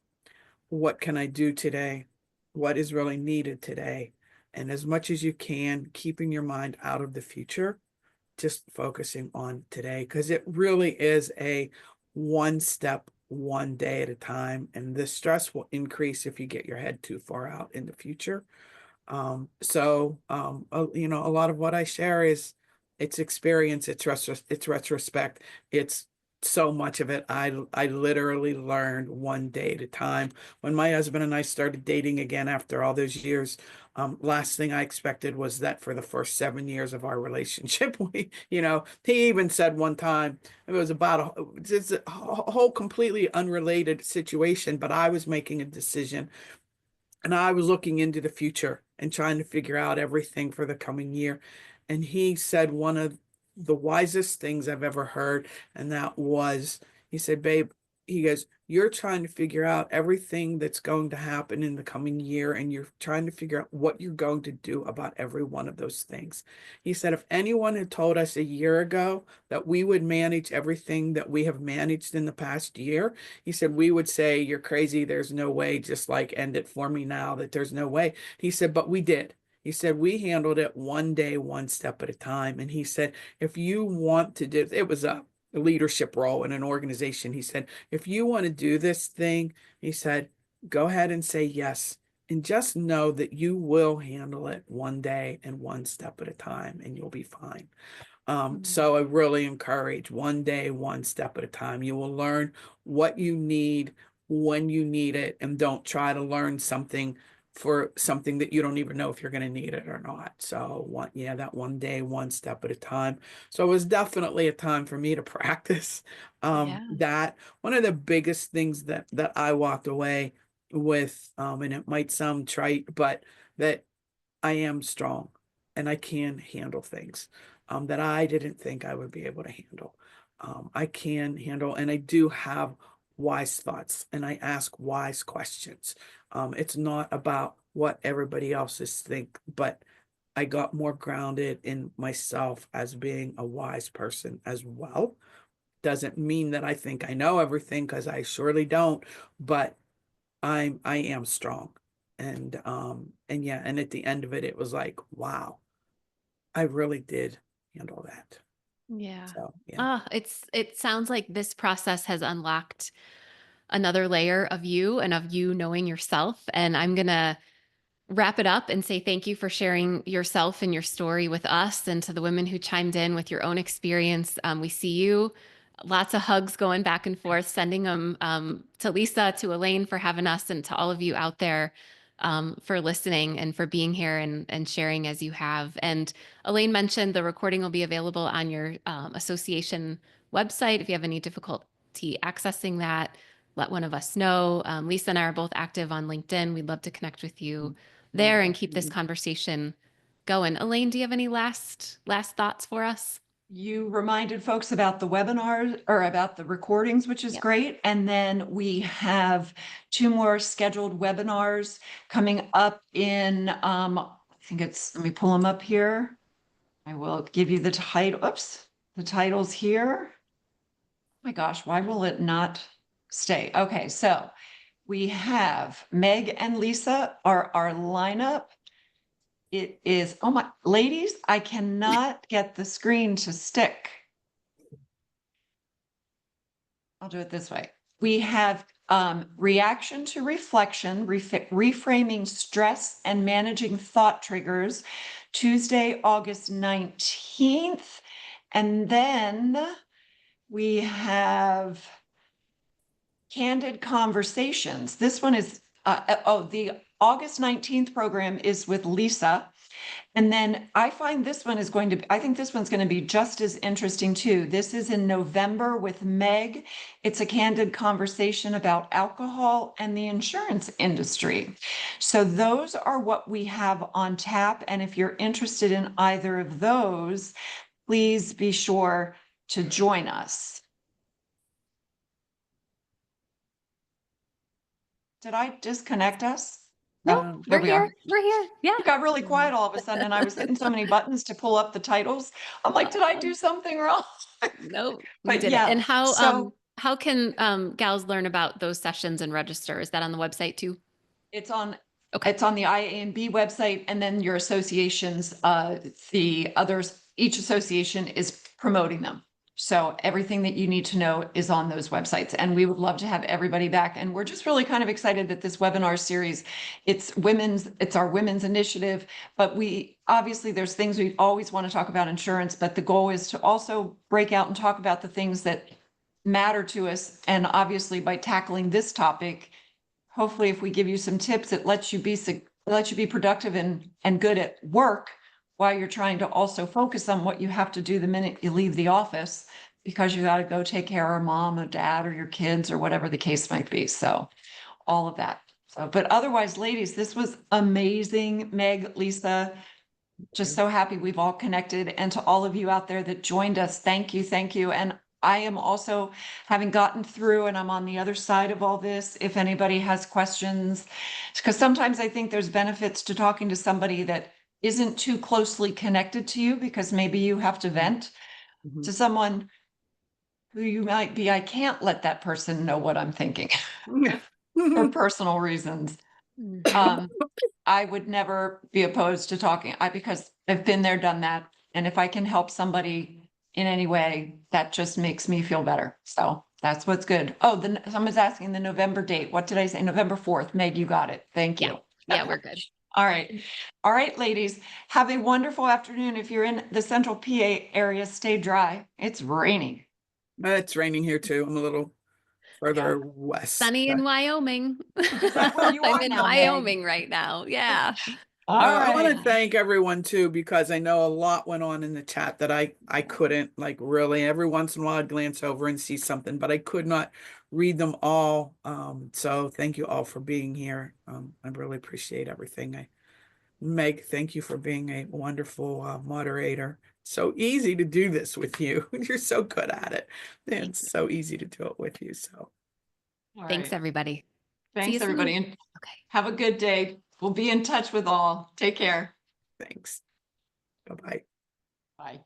What can I do today? What is really needed today? And as much as you can, keeping your mind out of the future, just focusing on today, because it really is a one step, one day at a time. And the stress will increase if you get your head too far out in the future. A lot of what I share is it's experience, it's retrospect, it's so much of it. I literally learned one day at a time. When my husband and I started dating again after all those years, last thing I expected was that for the first 7 years of our relationship, he even said one time it was about it's a whole completely unrelated situation, but I was making a decision and I was looking into the future and trying to figure out everything for the coming year. And he said one of the wisest things I've ever heard. And that was, he said, babe, he goes, you're trying to figure out everything that's going to happen in the coming year. And you're trying to figure out what you're going to do about every one of those things. He said, if anyone had told us a year ago that we would manage everything that we have managed in the past year, he said, we would say, you're crazy. There's no way. Just like end it for me now, that there's no way. He said, but we did. He said, we handled it one day, one step at a time. And he said, if you want to do, it was a leadership role in an organization. He said, if you want to do this thing, he said, go ahead and say yes. And just know that you will handle it one day and one step at a time, and you'll be fine. So I really encourage one day, one step at a time. You will learn what you need when you need it, and don't try to learn something for something that you don't even know if you're going to need it or not. So that one day, one step at a time. So it was definitely a time for me to practice Yeah. that. One of the biggest things that I walked away with, and it might sound trite, but that I am strong and I can handle things that I didn't think I would be able to handle. I can handle, and I do have wise thoughts, and I ask wise questions. It's not about what everybody else's think, but I got more grounded in myself as being a wise person as well. Doesn't mean that I think I know everything, because I surely don't, but I am strong. And yeah, and at the end of it, it was like, wow, I really did handle that. Yeah. So yeah. It sounds like this process has unlocked another layer of you and of you knowing yourself. And I'm gonna wrap it up and say thank you for sharing yourself and your story with us, and to the women who chimed in with your own experience. We see you. Lots of hugs going back and forth, sending them to Lisa, to Elaine for having us, and to all of you out there for listening and for being here and sharing as you have. And Elaine mentioned the recording will be available on your association website if you have any difficulty accessing that. let one of us know. Lisa and I are both active on LinkedIn. We'd love to connect with you there and keep this conversation going. Elaine, do you have any last thoughts for us? You reminded folks about the webinars or about the recordings, which is Yep. great. And then we have 2 more scheduled webinars coming up in, I think it's, let me pull them up here. I will give you the title. Oops, the titles here. Oh my gosh, why will it not stay? Okay, so we have Meg and Lisa are our lineup. It is, oh my, ladies, I cannot get the screen to stick. I'll do it this way. We have reaction to reflection, reframing stress and managing thought triggers, Tuesday, August 19th. And then we have candid conversations. This one is, the August 19th program is with Lisa. And then I find this one is going to, I think this one's going to be just as interesting too. This is in November with Meg. It's a candid conversation about alcohol and the insurance industry. So those are what we have on tap. And if you're interested in either of those, please be sure to join us. Did I disconnect us? No, No. There we're we here. are. We're here. Yeah. It got really quiet all of a sudden, and I was hitting so many buttons to pull up the titles. I'm like, did I do something wrong? No, we But did yeah, it. And so how can gals learn about those sessions and register? Is that on the website too? it's on Okay. it's on the IANB website, and then your associations, the others, each association is promoting them. So everything that you need to know is on those websites, and we would love to have everybody back. And we're just really kind of excited that this webinar series, it's our women's initiative, but we obviously there's things we always want to talk about insurance, but the goal is to also break out and talk about the things that matter to us. And obviously by tackling this topic, hopefully if we give you some tips, it lets you be productive and good at work while you're trying to also focus on what you have to do the minute you leave the office, because you got to go take care of mom or dad or your kids or whatever the case might be. So all of that. So, but otherwise, ladies, this was amazing. Meg, Lisa, just so happy we've all connected, and to all of you out there that joined us, thank you, thank you. And I am also, having gotten through and I'm on the other side of all this, if anybody has questions, because sometimes I think there's benefits to talking to somebody that isn't too closely connected to you, because maybe you have to vent to someone who you might be, I can't let that person know what I'm thinking for personal reasons. I would never be opposed to talking, because I've been there, done that. And if I can help somebody in any way, that just makes me feel better. So that's what's good. Oh, someone's asking the November date. What did I say? November 4th. Meg, you got it. Thank you. Yeah, we're good. All right. All right, ladies, have a wonderful afternoon. If you're in the central PA area, stay dry. It's raining. It's raining here too. I'm a little further west. Sunny in Wyoming. Is that where you I'm are in now, Meg? Wyoming right now. Yeah. All I want to right. thank everyone too, because I know a lot went on in the chat that I couldn't, like, really, every once in a while I'd glance over and see something, but I could not read them all. So thank you all for being here. I really appreciate everything. Meg, thank you for being a wonderful moderator. So easy to do this with you. You're so good at it. It's so easy to do it with you. So All Thanks, right. everybody. See Thanks, you soon. everybody. And Okay. have a good day. We'll be in touch with all. Take care. thanks. Bye-bye. Bye.